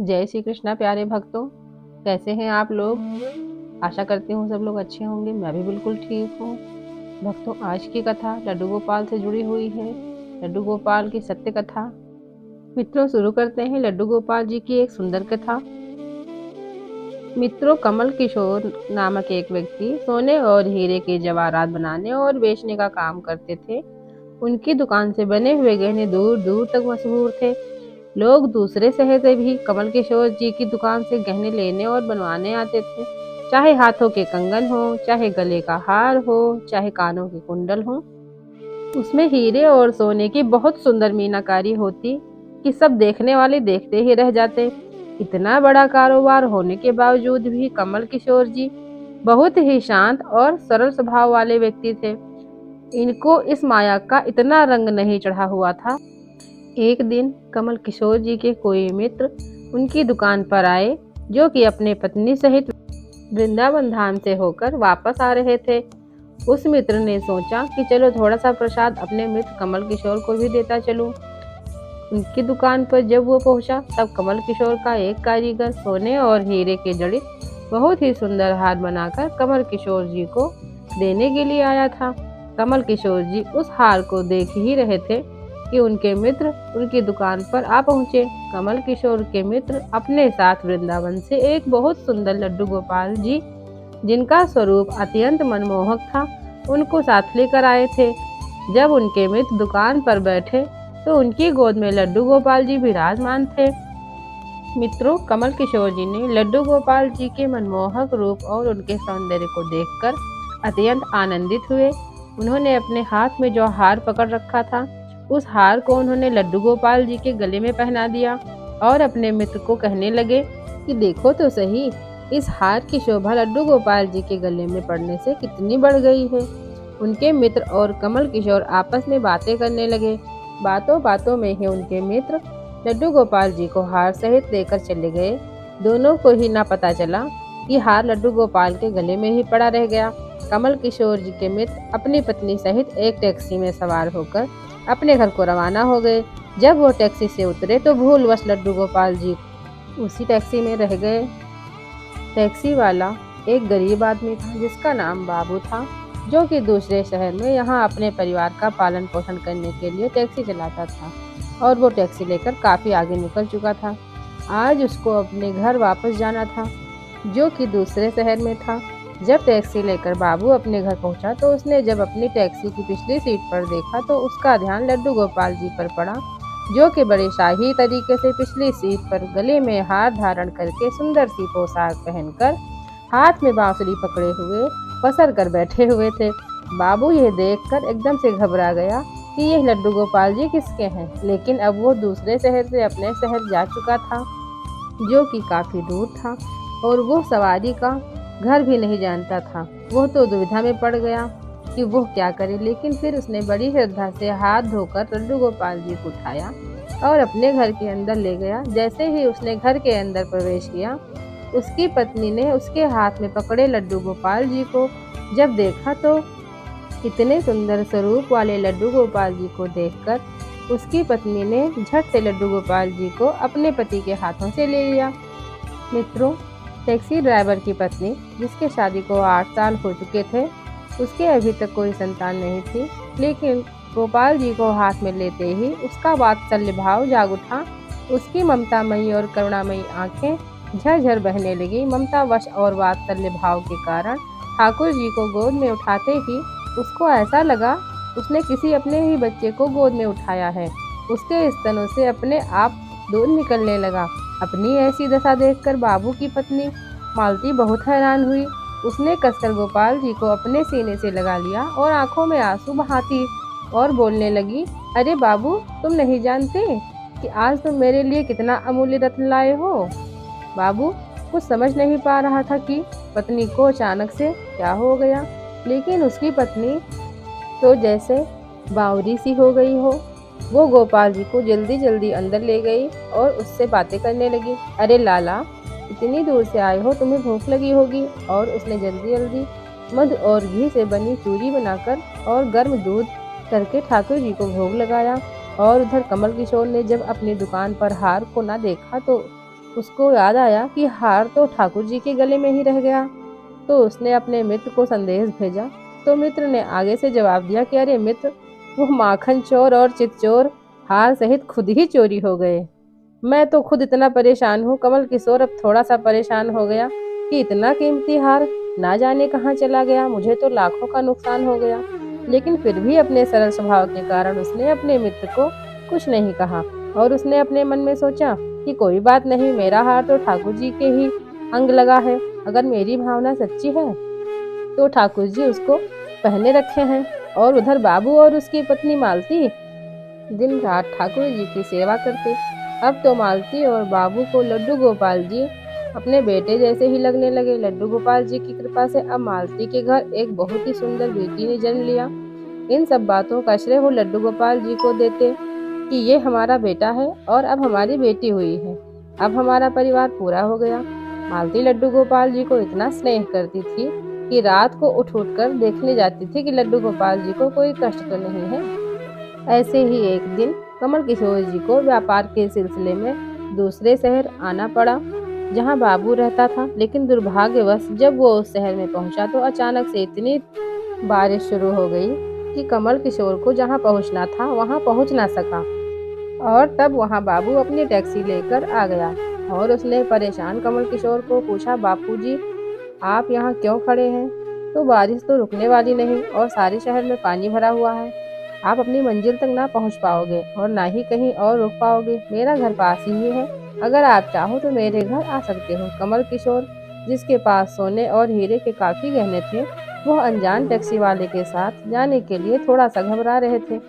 जय श्री कृष्णा प्यारे भक्तों। कैसे हैं आप लोग। आशा करती हूँ सब लोग अच्छे होंगे। मैं भी बिल्कुल ठीक हूँ। भक्तों, आज की कथा लड्डू गोपाल से जुड़ी हुई है। लड्डू गोपाल की सत्य कथा। मित्रों, शुरू करते हैं लड्डू गोपाल जी की एक सुंदर कथा। मित्रों, कमल किशोर नामक एक व्यक्ति सोने और हीरे के जवाहरात बनाने और बेचने का काम करते थे। उनकी दुकान से बने हुए गहने दूर दूर तक मशहूर थे। लोग दूसरे शहर से भी कमल किशोर जी की दुकान से गहने लेने और बनवाने आते थे। चाहे हाथों के कंगन हो, चाहे गले का हार हो, चाहे कानों के कुंडल हो। उसमें हीरे और सोने की बहुत सुंदर मीनाकारी होती कि सब देखने वाले देखते ही रह जाते। इतना बड़ा कारोबार होने के बावजूद भी कमल किशोर जी बहुत ही शांत और सरल स्वभाव वाले व्यक्ति थे। इनको इस माया का इतना रंग नहीं चढ़ा हुआ था। एक दिन कमल किशोर जी के कोई मित्र उनकी दुकान पर आए, जो कि अपने पत्नी सहित वृंदावन धाम से होकर वापस आ रहे थे। उस मित्र ने सोचा कि चलो थोड़ा सा प्रसाद अपने मित्र कमल किशोर को भी देता चलूं। उनकी दुकान पर जब वो पहुंचा, तब कमल किशोर का एक कारीगर सोने और हीरे के जड़ित बहुत ही सुंदर हार बनाकर कमल किशोर जी को देने के लिए आया था। कमल किशोर जी उस हार को देख ही रहे थे कि उनके मित्र उनकी दुकान पर आ पहुंचे। कमल किशोर के मित्र अपने साथ वृंदावन से एक बहुत सुंदर लड्डू गोपाल जी, जिनका स्वरूप अत्यंत मनमोहक था, उनको साथ लेकर आए थे। जब उनके मित्र दुकान पर बैठे तो उनकी गोद में लड्डू गोपाल जी विराजमान थे। मित्रों, कमल किशोर जी ने लड्डू गोपाल जी के मनमोहक रूप और उनके सौंदर्य को देखकर अत्यंत आनंदित हुए। उन्होंने अपने हाथ में जो हार पकड़ रखा था, उस हार को उन्होंने लड्डू गोपाल जी के गले में पहना दिया और अपने मित्र को कहने लगे कि देखो तो सही, इस हार की शोभा लड्डू गोपाल जी के गले में पड़ने से कितनी बढ़ गई है। उनके मित्र और कमल किशोर आपस में बातें करने लगे। बातों बातों में ही उनके मित्र लड्डू गोपाल जी को हार सहित लेकर चले गए। दोनों को ही ना पता चला कि हार लड्डू गोपाल के गले में ही पड़ा रह गया। कमल किशोर जी के मित्र अपनी पत्नी सहित एक टैक्सी में सवार होकर अपने घर को रवाना हो गए। जब वो टैक्सी से उतरे तो भूलवश लड्डू गोपाल जी उसी टैक्सी में रह गए। टैक्सी वाला एक गरीब आदमी था, जिसका नाम बाबू था, जो कि दूसरे शहर में यहाँ अपने परिवार का पालन पोषण करने के लिए टैक्सी चलाता था और वो टैक्सी लेकर काफ़ी आगे निकल चुका था। आज उसको अपने घर वापस जाना था, जो कि दूसरे शहर में था। जब टैक्सी लेकर बाबू अपने घर पहुंचा तो उसने जब अपनी टैक्सी की पिछली सीट पर देखा तो उसका ध्यान लड्डू गोपाल जी पर पड़ा, जो कि बड़े शाही तरीके से पिछली सीट पर गले में हार धारण करके सुंदर सी पोशाक पहनकर हाथ में बांसुरी पकड़े हुए पसर कर बैठे हुए थे। बाबू यह देखकर एकदम से घबरा गया कि यह लड्डू गोपाल जी किसके हैं। लेकिन अब वो दूसरे शहर से अपने शहर जा चुका था, जो कि काफ़ी दूर था, और वो सवारी का घर भी नहीं जानता था। वो तो दुविधा में पड़ गया कि वो क्या करे। लेकिन फिर उसने बड़ी श्रद्धा से हाथ धोकर लड्डू गोपाल जी को उठाया और अपने घर के अंदर ले गया। जैसे ही उसने घर के अंदर प्रवेश किया, उसकी पत्नी ने उसके हाथ में पकड़े लड्डू गोपाल जी को जब देखा तो इतने सुंदर स्वरूप वाले लड्डू गोपाल जी को देखकर उसकी पत्नी ने झट से लड्डू गोपाल जी को अपने पति के हाथों से ले लिया। मित्रों, टैक्सी ड्राइवर की पत्नी, जिसके शादी को 8 साल हो चुके थे, उसके अभी तक कोई संतान नहीं थी। लेकिन गोपाल जी को हाथ में लेते ही उसका वात्सल्य भाव जाग उठा। उसकी ममतामयी और करुणामयी आंखें झरझर बहने लगी। ममतावश और वात्सल्य भाव के कारण ठाकुर जी को गोद में उठाते ही उसको ऐसा लगा उसने किसी अपने ही बच्चे को गोद में उठाया है। उसके स्तनों से अपने आप दूध निकलने लगा। अपनी ऐसी दशा देखकर बाबू की पत्नी मालती बहुत हैरान हुई। उसने कसकर गोपाल जी को अपने सीने से लगा लिया और आंखों में आंसू बहाती और बोलने लगी, अरे बाबू, तुम नहीं जानते कि आज तुम मेरे लिए कितना अमूल्य रत्न लाए हो। बाबू कुछ समझ नहीं पा रहा था कि पत्नी को अचानक से क्या हो गया। लेकिन उसकी पत्नी तो जैसे बावरी सी हो गई हो। वो गोपाल जी को जल्दी जल्दी अंदर ले गई और उससे बातें करने लगी। अरे लाला, इतनी दूर से आए हो, तुम्हें भूख लगी होगी। और उसने जल्दी जल्दी मध और घी से बनी चूरी बनाकर और गर्म दूध करके ठाकुर जी को भोग लगाया। और उधर कमल किशोर ने जब अपनी दुकान पर हार को ना देखा तो उसको याद आया कि हार तो ठाकुर जी के गले में ही रह गया। तो उसने अपने मित्र को संदेश भेजा। तो मित्र ने आगे से जवाब दिया कि अरे मित्र, वो माखन चोर और चितचोर हार सहित खुद ही चोरी हो गए। मैं तो खुद इतना परेशान हूँ। कमल किशोर अब थोड़ा सा परेशान हो गया कि इतना कीमती हार ना जाने कहाँ चला गया। मुझे तो लाखों का नुकसान हो गया। लेकिन फिर भी अपने सरल स्वभाव के कारण उसने अपने मित्र को कुछ नहीं कहा और उसने अपने मन में सोचा कि कोई बात नहीं, मेरा हार तो ठाकुर जी के ही अंग लगा है। अगर मेरी भावना सच्ची है तो ठाकुर जी उसको पहने रखे हैं। और उधर बाबू और उसकी पत्नी मालती दिन रात ठाकुर जी की सेवा करते। अब तो मालती और बाबू को लड्डू गोपाल जी अपने बेटे जैसे ही लगने लगे। लड्डू गोपाल जी की कृपा से अब मालती के घर एक बहुत ही सुंदर बेटी ने जन्म लिया। इन सब बातों का श्रेय वो लड्डू गोपाल जी को देते कि ये हमारा बेटा है और अब हमारी बेटी हुई है। अब हमारा परिवार पूरा हो गया। मालती लड्डू गोपाल जी को इतना स्नेह करती थी कि रात को उठ उठ कर देखने जाती थी कि लड्डू गोपाल जी को कोई कष्ट तो नहीं है। ऐसे ही एक दिन कमल किशोर जी को व्यापार के सिलसिले में दूसरे शहर आना पड़ा जहां बाबू रहता था। लेकिन दुर्भाग्यवश जब वो उस शहर में पहुंचा तो अचानक से इतनी बारिश शुरू हो गई कि कमल किशोर को जहां पहुंचना था वहां पहुंच ना सका। और तब वहां बाबू अपनी टैक्सी लेकर आ गया और उसने परेशान कमल किशोर को पूछा, बापू जी आप यहाँ क्यों खड़े हैं? तो बारिश तो रुकने वाली नहीं और सारे शहर में पानी भरा हुआ है। आप अपनी मंजिल तक ना पहुँच पाओगे और ना ही कहीं और रुक पाओगे। मेरा घर पास ही है। अगर आप चाहो तो मेरे घर आ सकते हो। कमल किशोर, जिसके पास सोने और हीरे के काफी गहने थे, वह अनजान टैक्सी वाले के साथ जाने के लिए थोड़ा सा घबरा रहे थे।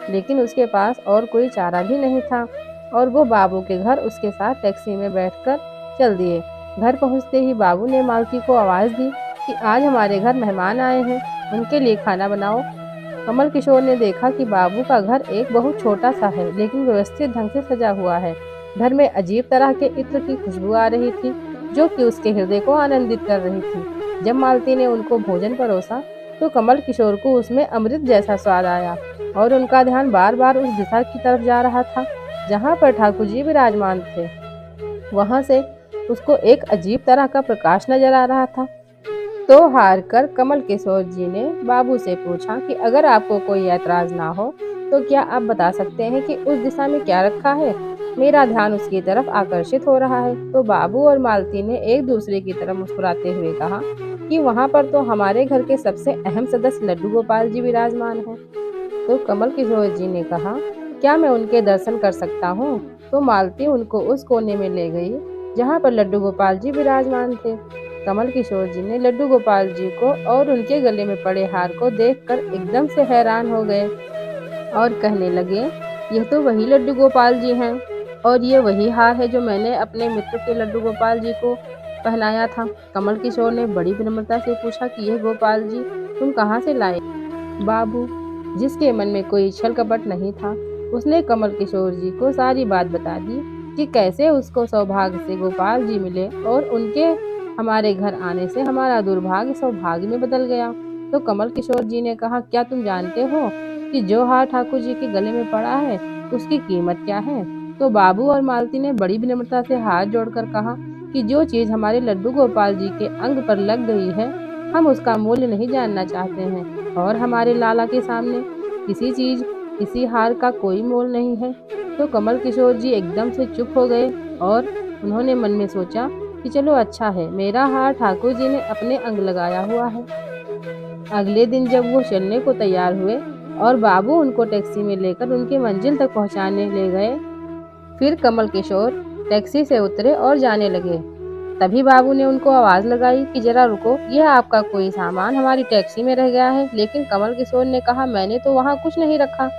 लेकिन उसके पास और कोई चारा भी नहीं था और वो बाबू के घर उसके साथ टैक्सी में बैठकर चल दिए। घर पहुंचते ही बाबू ने मालती को आवाज दी कि आज हमारे घर मेहमान आए हैं, उनके लिए खाना बनाओ। कमल किशोर ने देखा कि बाबू का घर एक बहुत छोटा सा है लेकिन व्यवस्थित ढंग से सजा हुआ है। घर में अजीब तरह के इत्र की खुशबू आ रही थी जो कि उसके हृदय को आनंदित कर रही थी। जब मालती ने उनको भोजन परोसा तो कमल किशोर को उसमें अमृत जैसा स्वाद आया और उनका ध्यान बार बार उस दिशा की तरफ जा रहा था जहाँ पर ठाकुर जी विराजमान थे। वहां से उसको एक अजीब तरह का प्रकाश नजर आ रहा था। तो हार कर कमल किशोर जी ने बाबू से पूछा कि अगर आपको कोई ऐतराज ना हो तो क्या आप बता सकते हैं कि उस दिशा में क्या रखा है? मेरा ध्यान उसकी तरफ आकर्षित हो रहा है। तो बाबू और मालती ने एक दूसरे की तरफ मुस्कुराते हुए कहा कि वहां पर तो हमारे घर के सबसे अहम सदस्य लड्डू गोपाल जी विराजमान हैं। तो कमल किशोर जी ने कहा, क्या मैं उनके दर्शन कर सकता हूँ? तो मालती उनको उस कोने में ले गई जहाँ पर लड्डू गोपाल जी विराजमान थे। कमल किशोर जी ने लड्डू गोपाल जी को और उनके गले में पड़े हार को देखकर एकदम से हैरान हो गए और कहने लगे, यह तो वही लड्डू गोपाल जी हैं और ये वही हार है जो मैंने अपने मित्र के लड्डू गोपाल जी को पहनाया था। कमल किशोर ने बड़ी विनम्रता से पूछा कि यह गोपाल जी तुम कहाँ से लाए? बाबू, जिसके मन में कोई छल कपट नहीं था, उसने कमल किशोर जी को सारी बात बता दी कि कैसे उसको सौभाग्य से गोपाल जी मिले और उनके हमारे घर आने से हमारा दुर्भाग्य सौभाग्य में बदल गया। तो कमल किशोर जी ने कहा, क्या तुम जानते हो कि जो हार ठाकुर जी के गले में पड़ा है उसकी कीमत क्या है? तो बाबू और मालती ने बड़ी विनम्रता से हाथ जोड़कर कहा कि जो चीज हमारे लड्डू गोपाल जी के अंग पर लग गई है हम उसका मूल्य नहीं जानना चाहते हैं और हमारे लाला के सामने किसी चीज किसी हार का कोई मोल नहीं है। तो कमल किशोर जी एकदम से चुप हो गए और उन्होंने मन में सोचा कि चलो अच्छा है, मेरा हार ठाकुर जी ने अपने अंग लगाया हुआ है। अगले दिन जब वो चलने को तैयार हुए और बाबू उनको टैक्सी में लेकर उनकी मंजिल तक पहुंचाने ले गए, फिर कमल किशोर टैक्सी से उतरे और जाने लगे। तभी बाबू ने उनको आवाज लगाई कि जरा रुको, यह आपका कोई सामान हमारी टैक्सी में रह गया है। लेकिन कमल किशोर ने कहा, मैंने तो वहाँ कुछ नहीं रखा।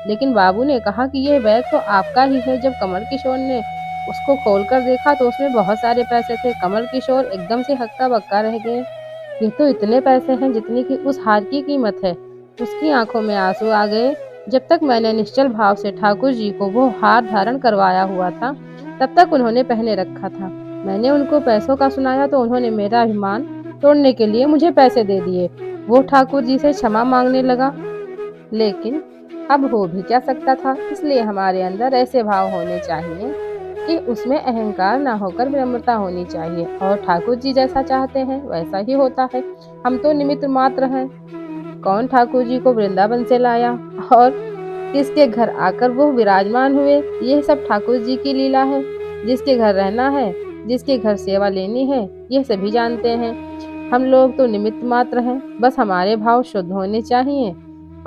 लेकिन बाबू ने कहा कि यह बैग तो आपका ही है। जब कमल किशोर ने उसको खोलकर देखा तो उसमें बहुत सारे पैसे थे। कमल किशोर एकदम से हक्का बक्का रह गए। ये तो इतने पैसे हैं जितनी की उस हार की कीमत है। उसकी आंखों में आंसू आ गए। जब तक मैंने निश्चल भाव से ठाकुर जी को वो हार धारण करवाया हुआ था तब तक उन्होंने पहने रखा था। मैंने उनको पैसों का सुनाया तो उन्होंने मेरा अभिमान तोड़ने के लिए मुझे पैसे दे दिए। वो ठाकुर जी से क्षमा मांगने लगा, लेकिन अब हो भी क्या सकता था। इसलिए हमारे अंदर ऐसे भाव होने चाहिए कि उसमें अहंकार ना होकर विनम्रता होनी चाहिए, और ठाकुर जी जैसा चाहते हैं वैसा ही होता है। हम तो निमित्त मात्र हैं। कौन ठाकुर जी को वृंदावन से लाया और किसके घर आकर वो विराजमान हुए, यह सब ठाकुर जी की लीला है। जिसके घर रहना है, जिसके घर सेवा लेनी है, यह सभी जानते हैं। हम लोग तो निमित्त मात्र हैं, बस हमारे भाव शुद्ध होने चाहिए।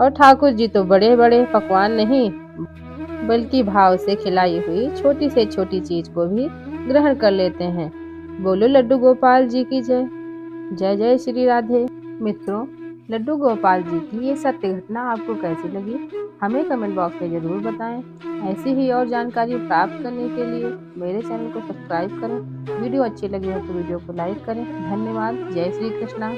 और ठाकुर जी तो बड़े बड़े पकवान नहीं, बल्कि भाव से खिलाई हुई छोटी से छोटी चीज को भी ग्रहण कर लेते हैं। बोलो लड्डू गोपाल जी की जय। जय जय श्री राधे। मित्रों, लड्डू गोपाल जी की ये सत्य घटना आपको कैसी लगी, हमें कमेंट बॉक्स में जरूर बताएं। ऐसी ही और जानकारी प्राप्त करने के लिए मेरे चैनल को सब्सक्राइब करें। वीडियो अच्छी लगी हो तो वीडियो को लाइक करें। धन्यवाद। जय श्री कृष्णा।